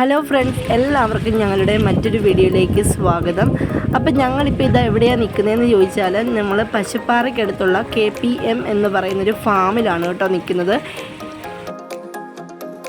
Hello friends, എല്ലാവർക്കും ഞങ്ങളുടെ മറ്റൊരു വീഡിയോയിലേക്ക് സ്വാഗതം. അപ്പം ഞങ്ങളിപ്പോൾ ഇതാ എവിടെയാണ് നിൽക്കുന്നതെന്ന് ചോദിച്ചാൽ നമ്മൾ പശുപ്പാറയ്ക്കടുത്തുള്ള KPM എന്ന് പറയുന്നൊരു ഫാമിലാണ് കേട്ടോ നിൽക്കുന്നത്.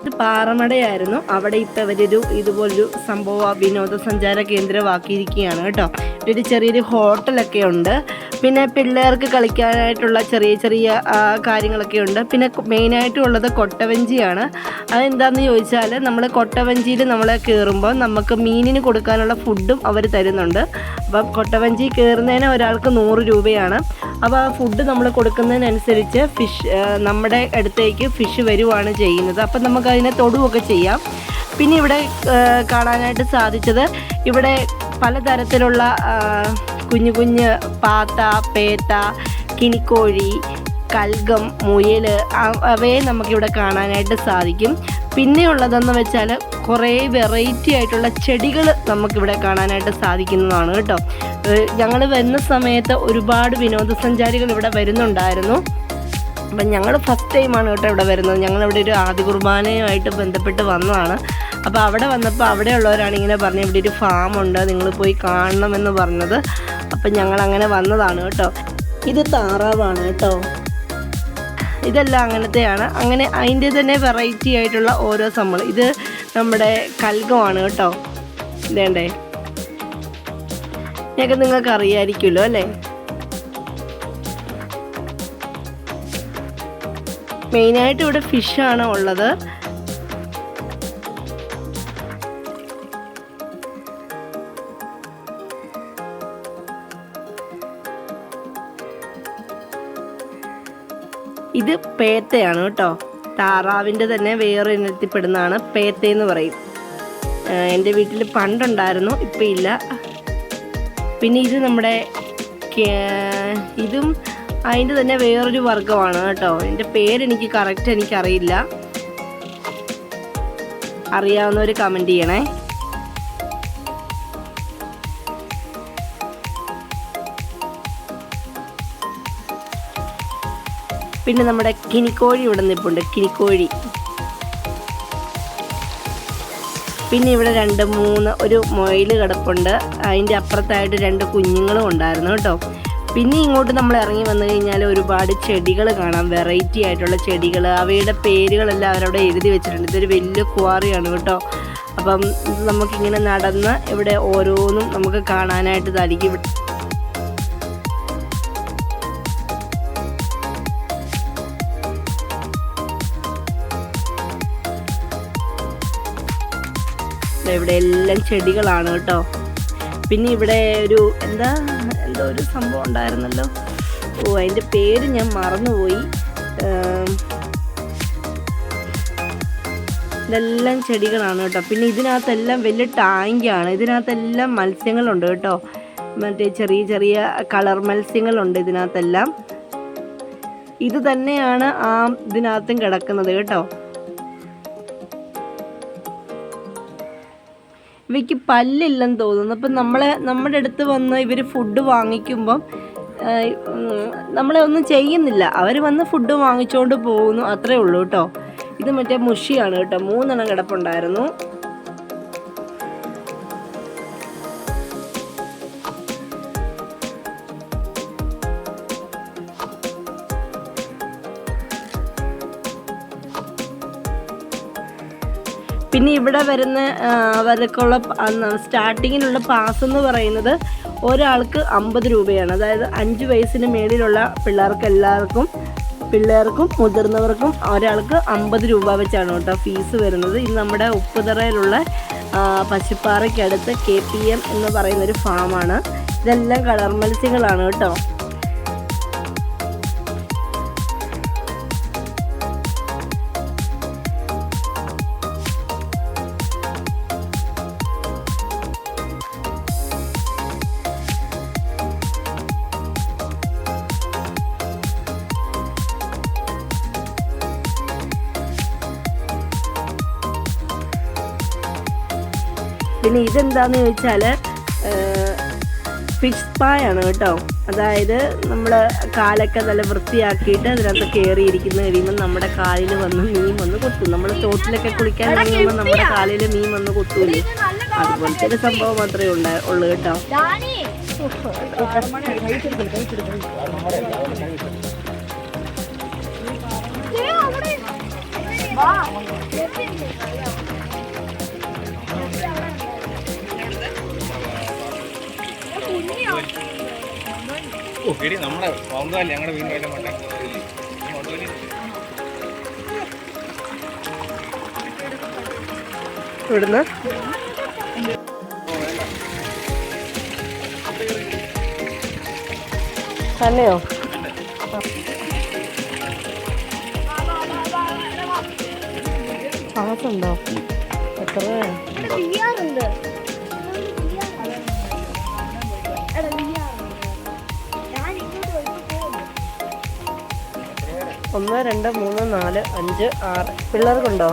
ഇത് പാറമടയായിരുന്നു. അവിടെ ഇപ്പോൾ അവരൊരു ഇതുപോലൊരു സംഭവ വിനോദസഞ്ചാര കേന്ദ്രമാക്കിയിരിക്കുകയാണ് കേട്ടോ. ഒരു ചെറിയൊരു ഹോട്ടലൊക്കെ ഉണ്ട്. പിന്നെ പിള്ളേർക്ക് കളിക്കാനായിട്ടുള്ള ചെറിയ ചെറിയ കാര്യങ്ങളൊക്കെ ഉണ്ട്. പിന്നെ മെയിനായിട്ടും ഉള്ളത് കൊട്ടവഞ്ചിയാണ്. അതെന്താണെന്ന് ചോദിച്ചാൽ നമ്മൾ കൊട്ടവഞ്ചിയിൽ നമ്മൾ കയറുമ്പോൾ നമുക്ക് മീനിന് കൊടുക്കാനുള്ള ഫുഡും അവർ തരുന്നുണ്ട്. അപ്പം കൊട്ടവഞ്ചി കയറുന്നതിന് ഒരാൾക്ക് 100 രൂപയാണ്. അപ്പോൾ ആ ഫുഡ് നമ്മൾ കൊടുക്കുന്നതിനനുസരിച്ച് നമ്മുടെ അടുത്തേക്ക് ഫിഷ് വരുവാണ് ചെയ്യുന്നത്. അപ്പം നമുക്കതിനെ തൊടുകയൊക്കെ ചെയ്യാം. പിന്നെ ഇവിടെ കാണാനായിട്ട് സാധിച്ചത് ഇവിടെ പലതരത്തിലുള്ള കുഞ്ഞു കുഞ്ഞ് പാത്ത, പേത്ത, കിനിക്കോഴി, കൽഗം, മുയൽ അവയെ നമുക്കിവിടെ കാണാനായിട്ട് സാധിക്കും. പിന്നെയുള്ളതെന്ന് വെച്ചാൽ കുറേ വെറൈറ്റി ആയിട്ടുള്ള ചെടികൾ നമുക്കിവിടെ കാണാനായിട്ട് സാധിക്കുന്നതാണ് കേട്ടോ. ഞങ്ങൾ വരുന്ന സമയത്ത് ഒരുപാട് വിനോദസഞ്ചാരികൾ ഇവിടെ വരുന്നുണ്ടായിരുന്നു. അപ്പം ഞങ്ങൾ ഫസ്റ്റ് ടൈമാണ് കേട്ടോ ഇവിടെ വരുന്നത്. ഞങ്ങളിവിടെ ഒരു ആദ്യ കുർബാനയുമായിട്ട് ബന്ധപ്പെട്ട് വന്നതാണ്. അപ്പോൾ അവിടെ വന്നപ്പോൾ അവിടെയുള്ളവരാണ് ഇങ്ങനെ പറഞ്ഞത് ഇവിടെ ഒരു ഫാമുണ്ട്, നിങ്ങൾ പോയി കാണണമെന്ന് പറഞ്ഞത്. അപ്പം ഞങ്ങളങ്ങനെ വന്നതാണ് കേട്ടോ. ഇത് താറാവാണ് കേട്ടോ. ഇതെല്ലാം അങ്ങനത്തെയാണ്. അങ്ങനെ അതിൻ്റെ തന്നെ വെറൈറ്റി ആയിട്ടുള്ള ഓരോ സംഭവം. ഇത് നമ്മുടെ കൽഗമാണ് കേട്ടോ. ഇതേണ്ടേ, ഞങ്ങൾക്ക് നിങ്ങൾക്ക് അറിയാമായിരിക്കുമല്ലോ അല്ലേ. മെയിനായിട്ട് ഇവിടെ ഫിഷാണ് ഉള്ളത്. ഇത് പേത്തയാണ് കേട്ടോ. താറാവിൻ്റെ തന്നെ വേറെ ഇനത്തിൽപ്പെടുന്നതാണ്. പേത്തയെന്ന് പറയും. എൻ്റെ വീട്ടിൽ പണ്ടുണ്ടായിരുന്നു, ഇപ്പം ഇല്ല. പിന്നെ ഇത് നമ്മുടെ ഇതും അതിൻ്റെ തന്നെ വേറൊരു വർഗ്ഗമാണ് കേട്ടോ. എൻ്റെ പേരെനിക്ക് കറക്റ്റ് എനിക്കറിയില്ല. അറിയാവുന്നവർ കമൻറ്റ് ചെയ്യണേ. പിന്നെ നമ്മുടെ കിനിക്കോഴി ഇവിടെ നിൽപ്പുണ്ട്, കിനിക്കോഴി. പിന്നെ ഇവിടെ 2-3 ഒരു മൊയിൽ കിടപ്പുണ്ട്. അതിൻ്റെ അപ്പുറത്തായിട്ട് 2 കുഞ്ഞുങ്ങളും ഉണ്ടായിരുന്നു കേട്ടോ. പിന്നെ ഇങ്ങോട്ട് നമ്മൾ ഇറങ്ങി വന്നു കഴിഞ്ഞാൽ ഒരുപാട് ചെടികൾ കാണാം, വെറൈറ്റി ആയിട്ടുള്ള ചെടികൾ. അവയുടെ പേരുകളെല്ലാം അവരവിടെ എഴുതി വെച്ചിട്ടുണ്ട്. ഇതൊരു വലിയ ക്വാറിയാണ് കേട്ടോ. അപ്പം നമുക്കിങ്ങനെ നടന്ന് ഇവിടെ ഓരോന്നും നമുക്ക് കാണാനായിട്ട് സാധിക്കും. ഇവിടെ എല്ലാം ചെടികളാണ് കേട്ടോ. പിന്നെ ഇവിടെ ഒരു എന്തോ ഒരു സംഭവം ഉണ്ടായിരുന്നല്ലോ. അതിൻ്റെ പേര് ഞാൻ മറന്നുപോയി. ഇതെല്ലാം ചെടികളാണ് കേട്ടോ. പിന്നെ ഇതിനകത്തെല്ലാം വലിയ ടാങ്കാണ്. ഇതിനകത്തെല്ലാം മത്സ്യങ്ങളുണ്ട് കേട്ടോ. മറ്റേ ചെറിയ ചെറിയ കളർ മത്സ്യങ്ങളുണ്ട് ഇതിനകത്തെല്ലാം. ഇത് തന്നെയാണ് ഇതിനകത്തും കിടക്കുന്നത് കേട്ടോ. ഇവയ്ക്ക് പല്ലില്ലെന്ന് തോന്നുന്നു. അപ്പം നമ്മുടെ അടുത്ത് വന്ന് ഇവർ ഫുഡ് വാങ്ങിക്കുമ്പം നമ്മളെ ഒന്നും ചെയ്യുന്നില്ല. അവർ വന്ന് ഫുഡ് വാങ്ങിച്ചുകൊണ്ട് പോകുന്നു, അത്രേ ഉള്ളൂ കേട്ടോ. ഇത് മറ്റേ മുഷിയാണ് കേട്ടോ. 3 എണ്ണം കിടപ്പുണ്ടായിരുന്നു. പിന്നെ ഇവിടെ വരുന്ന അവർക്കുള്ള സ്റ്റാർട്ടിങ്ങിലുള്ള പാസ് എന്ന് പറയുന്നത് ഒരാൾക്ക് 50 രൂപയാണ്. അതായത് 5 വയസ്സിന് മേളിലുള്ള പിള്ളേർക്കും മുതിർന്നവർക്കും ഒരാൾക്ക് 50 രൂപ വെച്ചാണ് കേട്ടോ ഫീസ് വരുന്നത്. ഇത് നമ്മുടെ ഉപ്പുതറയിലുള്ള പശുപ്പാറയ്ക്കടുത്ത് KPM എന്ന് പറയുന്നൊരു ഫാമാണ്. ഇതെല്ലാം കളർ മത്സ്യങ്ങളാണ് കേട്ടോ. പിന്നെ ഇതെന്താണെന്ന് ചോദിച്ചാൽ ഫിഷ് സ്പായാണ് കേട്ടോ. അതായത് നമ്മൾ കാലൊക്കെ നല്ല വൃത്തിയാക്കിയിട്ട് അതിനകത്ത് കയറിയിരിക്കുന്ന കഴിയുമ്പോൾ നമ്മുടെ കാലിൽ വന്ന് മീൻ വന്ന് കൊത്തും. നമ്മൾ തോട്ടിലൊക്കെ കുളിക്കാൻ ഇറങ്ങുമ്പോൾ നമ്മുടെ കാലിൽ മീൻ വന്ന് കൊത്തൂലേ, അതുപോലത്തെ ഒരു സംഭവം മാത്രമേ ഉള്ളൂ കേട്ടോ. നമ്മുടെ ഞങ്ങളുടെ വീണ്ടും ഇവിടുന്ന് തന്നെയോ? പാസുണ്ടോ? എത്ര രൂപ? 1 2 3 4 5 6 പിള്ളേർക്കുണ്ടോ?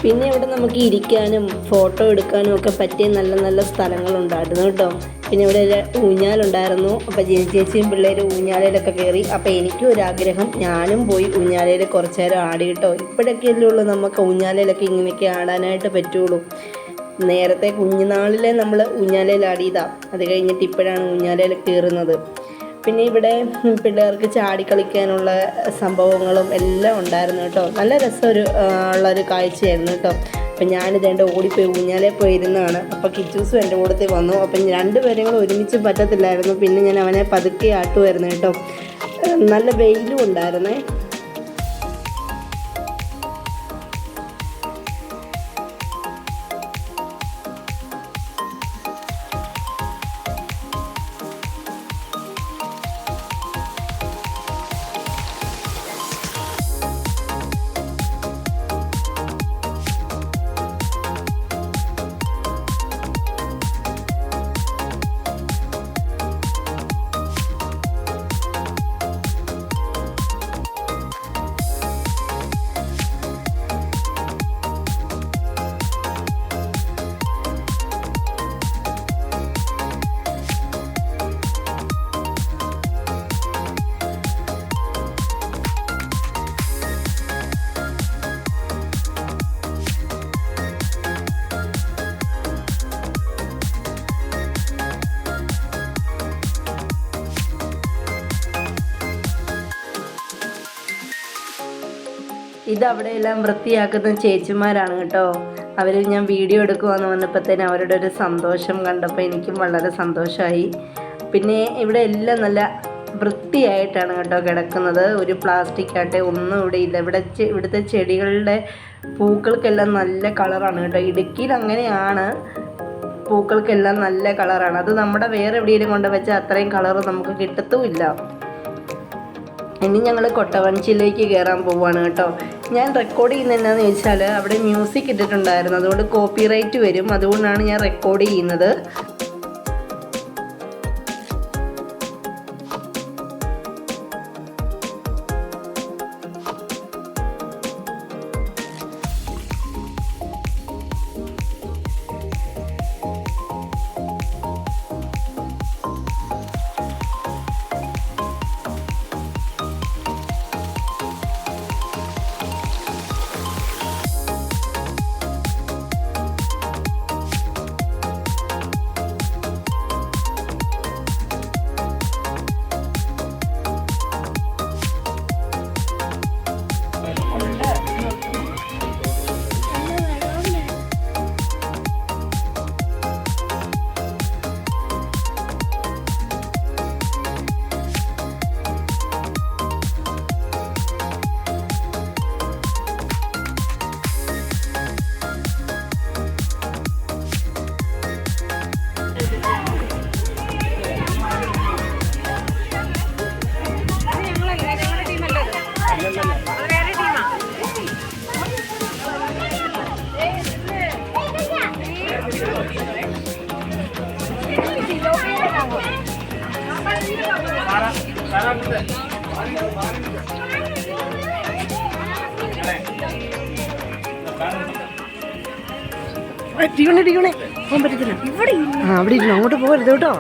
പിന്നെ ഇവിടെ നമുക്ക് ഇരിക്കാനും ഫോട്ടോ എടുക്കാനും ഒക്കെ പറ്റിയ നല്ല നല്ല സ്ഥലങ്ങളുണ്ടായിരുന്നു കേട്ടോ. പിന്നെ ഇവിടെ ഊഞ്ഞാലുണ്ടായിരുന്നു. അപ്പോൾ ചേച്ചിയും പിള്ളേരും ഊഞ്ഞാലയിലൊക്കെ കയറി. അപ്പോൾ എനിക്കും ഒരാഗ്രഹം, ഞാനും പോയി ഊഞ്ഞാലയിൽ കുറച്ച് നേരം ആടി കേട്ടോ. ഇപ്പോഴൊക്കെയല്ലേ ഉള്ളൂ നമുക്ക് ഊഞ്ഞാലയിലൊക്കെ ഇങ്ങനെയൊക്കെ ആടാനായിട്ട് പറ്റുള്ളൂ. നേരത്തെ കുഞ്ഞുനാളിലെ നമ്മൾ ഊഞ്ഞാലയിൽ ആടിയതാണ്, അത് കഴിഞ്ഞിട്ട് ഇപ്പോഴാണ് ഊഞ്ഞാലയിൽ കയറുന്നത്. പിന്നെ ഇവിടെ പിള്ളേർക്ക് ചാടിക്കളിക്കാനുള്ള സംഭവങ്ങളും എല്ലാം ഉണ്ടായിരുന്നു കേട്ടോ. നല്ല ഉള്ളൊരു കാഴ്ചയായിരുന്നു കേട്ടോ. അപ്പം ഞാനിതേണ്ട ഓടിപ്പോയി ഊഞ്ഞാലേ പോയിരുന്നതാണ്. അപ്പോൾ കിച്ചൂസും എൻ്റെ കൂടത്തിൽ വന്നു. അപ്പം രണ്ടുപേരും കൂടെ ഒരുമിച്ച് പറ്റത്തില്ലായിരുന്നു. പിന്നെ ഞാൻ അവനെ പതുക്കെ ആട്ടുമായിരുന്നു കേട്ടോ. നല്ല വെയിലും ഉണ്ടായിരുന്നേ. ഇതവിടെ എല്ലാം വൃത്തിയാക്കുന്ന ചേച്ചിമാരാണ് കേട്ടോ. അവർ ഞാൻ വീഡിയോ എടുക്കുവാന്ന് പറഞ്ഞപ്പോഴത്തേനും അവരുടെ ഒരു സന്തോഷം കണ്ടപ്പോൾ എനിക്കും വളരെ സന്തോഷമായി. പിന്നെ ഇവിടെ എല്ലാം നല്ല വൃത്തിയായിട്ടാണ് കേട്ടോ കിടക്കുന്നത്. ഒരു പ്ലാസ്റ്റിക് ആട്ടെ ഒന്നും ഇവിടെ ഇല്ല. ഇവിടുത്തെ ചെടികളുടെ പൂക്കൾക്കെല്ലാം നല്ല കളറാണ് കേട്ടോ. ഇടുക്കിയിൽ അങ്ങനെയാണ്, പൂക്കൾക്കെല്ലാം നല്ല കളറാണ്. അത് നമ്മുടെ വേറെ എവിടെയെങ്കിലും കൊണ്ട് വെച്ചാൽ അത്രയും കളർ നമുക്ക് കിട്ടത്തുമില്ല. ഇനി ഞങ്ങൾ കൊട്ടവഞ്ചിയിലേക്ക് കയറാൻ പോവുകയാണ് കേട്ടോ. ഞാൻ റെക്കോർഡ് ചെയ്യുന്നത് എന്താണെന്ന് ചോദിച്ചാൽ അവിടെ മ്യൂസിക് ഇട്ടിട്ടുണ്ടായിരുന്നു, അതുകൊണ്ട് കോപ്പിറൈറ്റ് വരും. അതുകൊണ്ടാണ് ഞാൻ റെക്കോർഡ് ചെയ്യുന്നത്. ടീണേ പോകാൻ പറ്റത്തില്ല. അവിടെ ഇരുന്നു, അങ്ങോട്ട് പോകരുത് കേട്ടോ.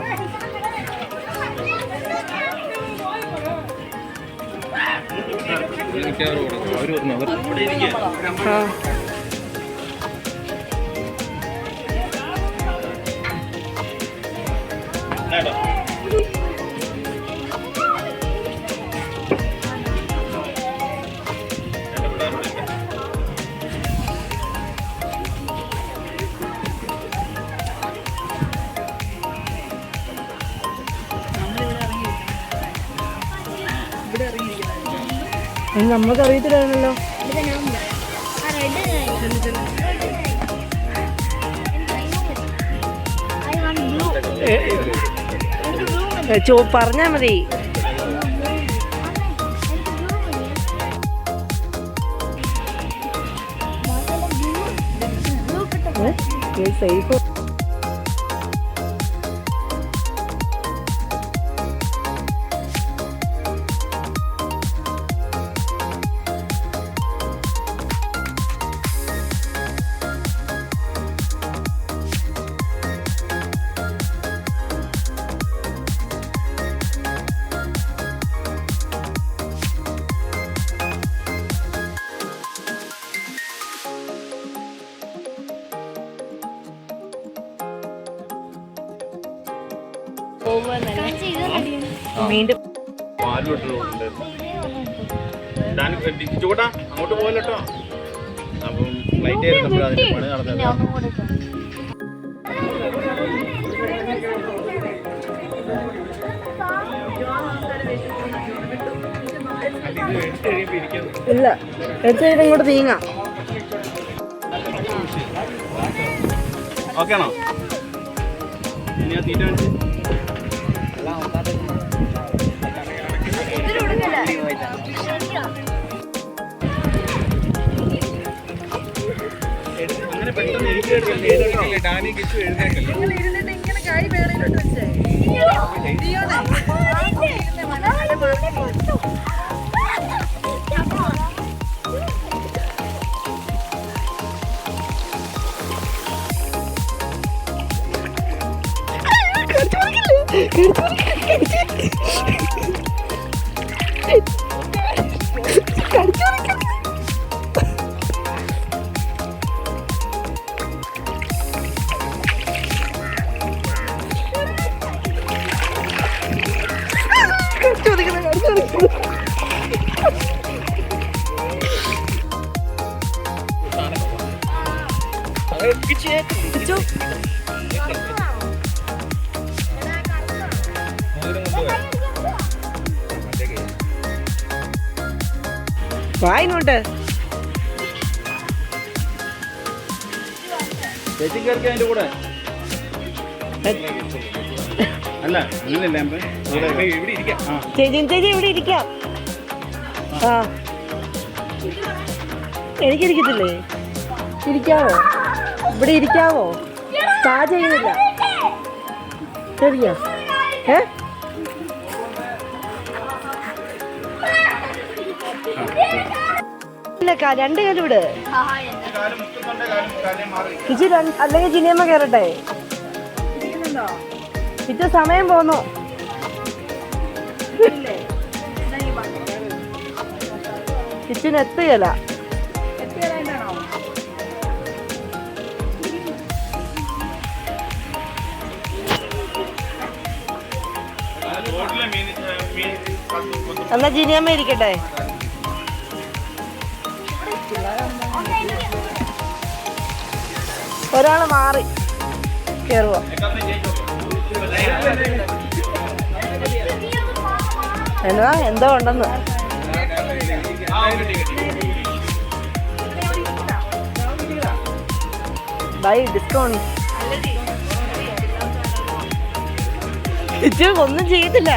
നമുക്ക് അറിയത്തില്ലായിരുന്നല്ലോ. പറഞ്ഞാ മതി. സേഫ്. വീണ്ടും അങ്ങോട്ട് പോകല്ലോ. അപ്പം ഫ്ലൈറ്റ് ആയിരുന്നപ്പോൾ അതിന്റെ പണി നടന്നത്. ഇല്ല, എടുത്ത് ഇങ്ങോട്ട് നീങ്ങാം. ഓക്കെ ആണോ? ഇനി ആ തീറ്റ അങ്ങനെ പെട്ടെന്ന് എനിക്ക് ഡാനി കിച്ചു എഴുന്നേക്കല്ലോ. വാ ഇങ്ങോട്ട്. ചേച്ചി കയറി അതിന്റെ കൂടെ അല്ല അങ്ങനെയല്ല ഇവിടെ ഇരിക്കാം. ചേച്ചി ഇവിടെ ഇരിക്കാം. ആ എനിക്കിരിക്കത്തില്ലേ? ഇരിക്കാവോ? ഇവിടെ ഇരിക്കാവോ? സ്പാ ചെയ്യുന്നില്ല ശരിയാ? ഇല്ല, രണ്ട് കാലം വിട്. ചേച്ചി അല്ലെങ്കിൽ ജിനിയമ്മ കയറട്ടെ. ഇത് സമയം പോന്നു. കിച്ചന് എത്തുകയല്ല. എന്നാ ജിനിയമ്മ ഇരിക്കട്ടെ. ഒരാള് മാറി കേറുവോ? എന്നതാ എന്തോ ഉണ്ടെന്ന്. By discount. ഒന്നും ചെയ്യത്തില്ല.